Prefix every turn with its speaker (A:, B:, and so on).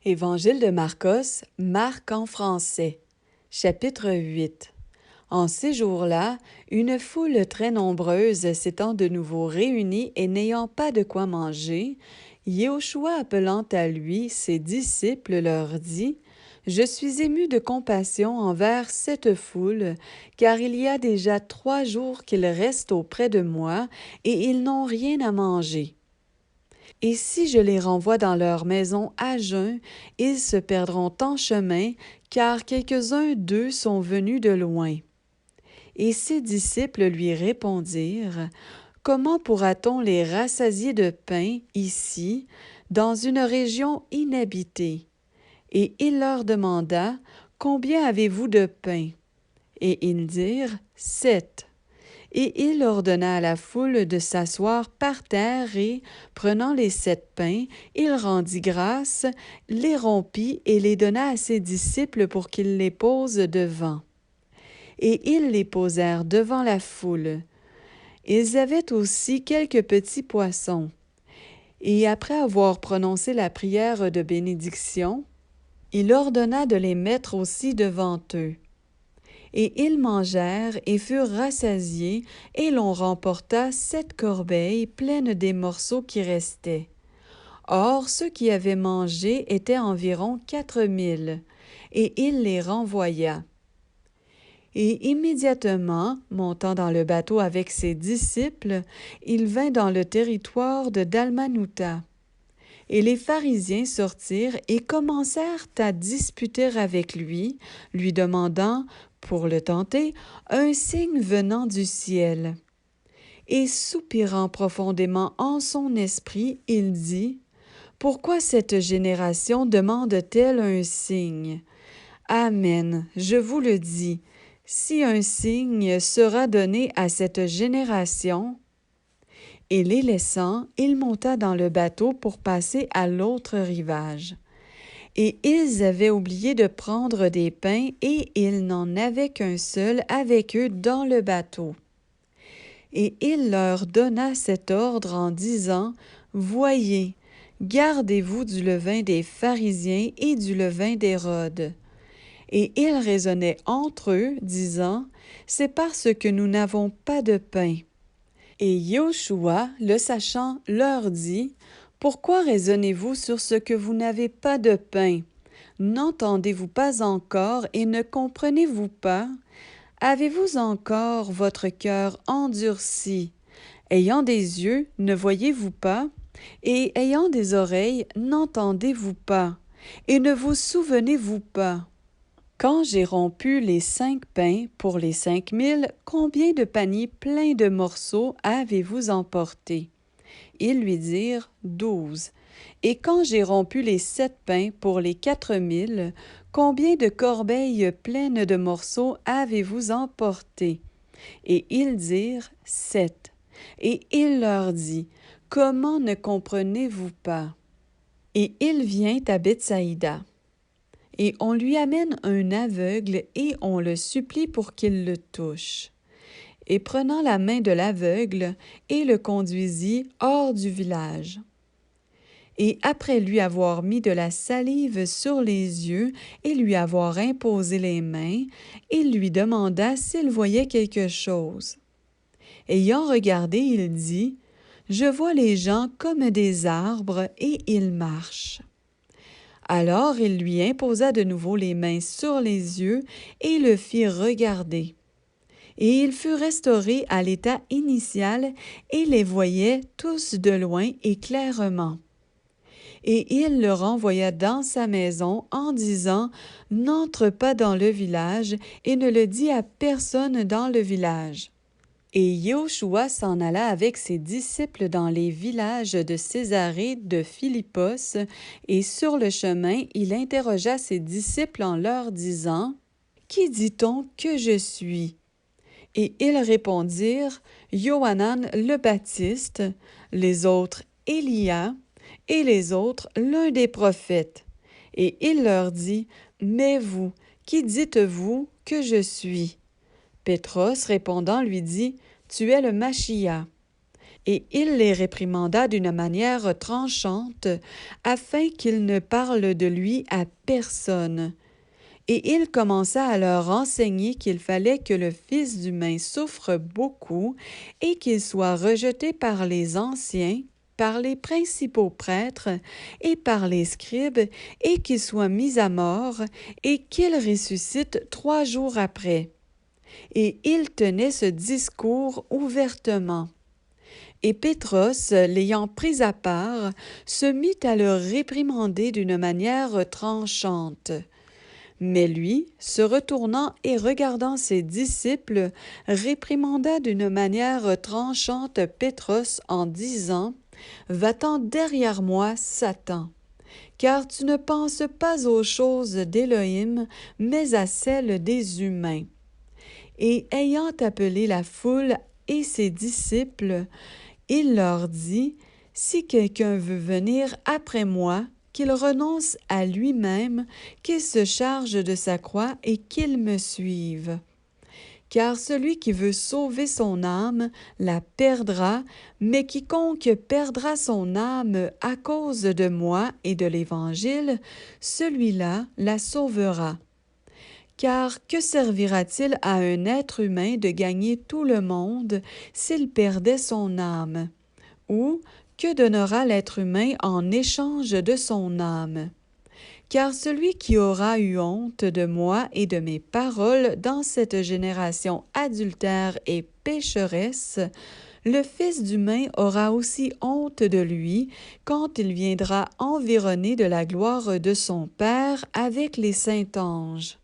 A: Évangile de Marcos, Marc en français. Chapitre 8. En ces jours-là, une foule très nombreuse s'étant de nouveau réunie et n'ayant pas de quoi manger, Yéhoshua appelant à lui ses disciples leur dit: « Je suis ému de compassion envers cette foule, car il y a déjà 3 jours qu'ils restent auprès de moi et ils n'ont rien à manger. Et si je les renvoie dans leur maison à jeun, ils se perdront en chemin, car quelques-uns d'eux sont venus de loin. » Et ses disciples lui répondirent: « Comment pourra-t-on les rassasier de pain ici, dans une région inhabitée? » Et il leur demanda: « Combien avez-vous de pain? » Et ils dirent: « 7. » Et il ordonna à la foule de s'asseoir par terre et, prenant les 7 pains, il rendit grâce, les rompit et les donna à ses disciples pour qu'ils les posent devant. Et ils les posèrent devant la foule. Ils avaient aussi quelques petits poissons. Et après avoir prononcé la prière de bénédiction, il ordonna de les mettre aussi devant eux. Et ils mangèrent et furent rassasiés, et l'on remporta 7 corbeilles pleines des morceaux qui restaient. Or, ceux qui avaient mangé étaient environ 4000, et il les renvoya. Et immédiatement, montant dans le bateau avec ses disciples, il vint dans le territoire de Dalmanutha. Et les pharisiens sortirent et commencèrent à disputer avec lui, lui demandant, pour le tenter, un signe venant du ciel. Et soupirant profondément en son esprit, il dit: « Pourquoi cette génération demande-t-elle un signe? Amen, je vous le dis, si un signe sera donné à cette génération. » Et les laissant, il monta dans le bateau pour passer à l'autre rivage. Et ils avaient oublié de prendre des pains, et ils n'en avaient qu'un seul avec eux dans le bateau. Et il leur donna cet ordre en disant: « Voyez, gardez-vous du levain des pharisiens et du levain d'Hérode. » Et ils raisonnaient entre eux, disant: « C'est parce que nous n'avons pas de pain. » Et Yéhoshua, le sachant, leur dit: « Pourquoi raisonnez-vous sur ce que vous n'avez pas de pain? N'entendez-vous pas encore et ne comprenez-vous pas? Avez-vous encore votre cœur endurci? Ayant des yeux, ne voyez-vous pas? Et ayant des oreilles, n'entendez-vous pas? Et ne vous souvenez-vous pas? Quand j'ai rompu les 5 pains pour les 5000, combien de paniers pleins de morceaux avez-vous emporté? » Ils lui dirent: 12. Et quand j'ai rompu les 7 pains pour les 4000, combien de corbeilles pleines de morceaux avez-vous emporté? Et ils dirent: 7. Et il leur dit: Comment ne comprenez-vous pas? Et il vient à Bethsaïda. Et on lui amène un aveugle et on le supplie pour qu'il le touche. Et prenant la main de l'aveugle, et le conduisit hors du village. Et après lui avoir mis de la salive sur les yeux et lui avoir imposé les mains, il lui demanda s'il voyait quelque chose. Ayant regardé, il dit: « Je vois les gens comme des arbres et ils marchent. » Alors il lui imposa de nouveau les mains sur les yeux et le fit regarder. Et il fut restauré à l'état initial et les voyait tous de loin et clairement. Et il le renvoya dans sa maison en disant: « N'entre pas dans le village et ne le dis à personne dans le village. » Et Yéhoshua s'en alla avec ses disciples dans les villages de Césarée de Philippos, et sur le chemin, il interrogea ses disciples en leur disant: « Qui dit-on que je suis? » Et ils répondirent: « Johanan le Baptiste, les autres Élia, et les autres l'un des prophètes. » Et il leur dit: « Mais vous, qui dites-vous que je suis? » Pétros répondant lui dit: « Tu es le Machia. » et il les réprimanda d'une manière tranchante, afin qu'ils ne parlent de lui à personne. Et il commença à leur enseigner qu'il fallait que le Fils humain souffre beaucoup et qu'il soit rejeté par les anciens, par les principaux prêtres et par les scribes, et qu'il soit mis à mort, et qu'il ressuscite 3 jours après. Et il tenait ce discours ouvertement. Et Pétros, l'ayant pris à part, se mit à le réprimander d'une manière tranchante. Mais lui, se retournant et regardant ses disciples, réprimanda d'une manière tranchante Pétros en disant: Va-t'en derrière moi, Satan, car tu ne penses pas aux choses d'Élohim, mais à celles des humains. Et ayant appelé la foule et ses disciples, il leur dit: Si quelqu'un veut venir après moi, qu'il renonce à lui-même, qu'il se charge de sa croix et qu'il me suive. Car celui qui veut sauver son âme la perdra, mais quiconque perdra son âme à cause de moi et de l'Évangile, celui-là la sauvera. Car que servira-t-il à un être humain de gagner tout le monde s'il perdait son âme? Ou que donnera l'être humain en échange de son âme? Car celui qui aura eu honte de moi et de mes paroles dans cette génération adultère et pécheresse, le Fils d'humain aura aussi honte de lui quand il viendra environné de la gloire de son Père avec les saints anges.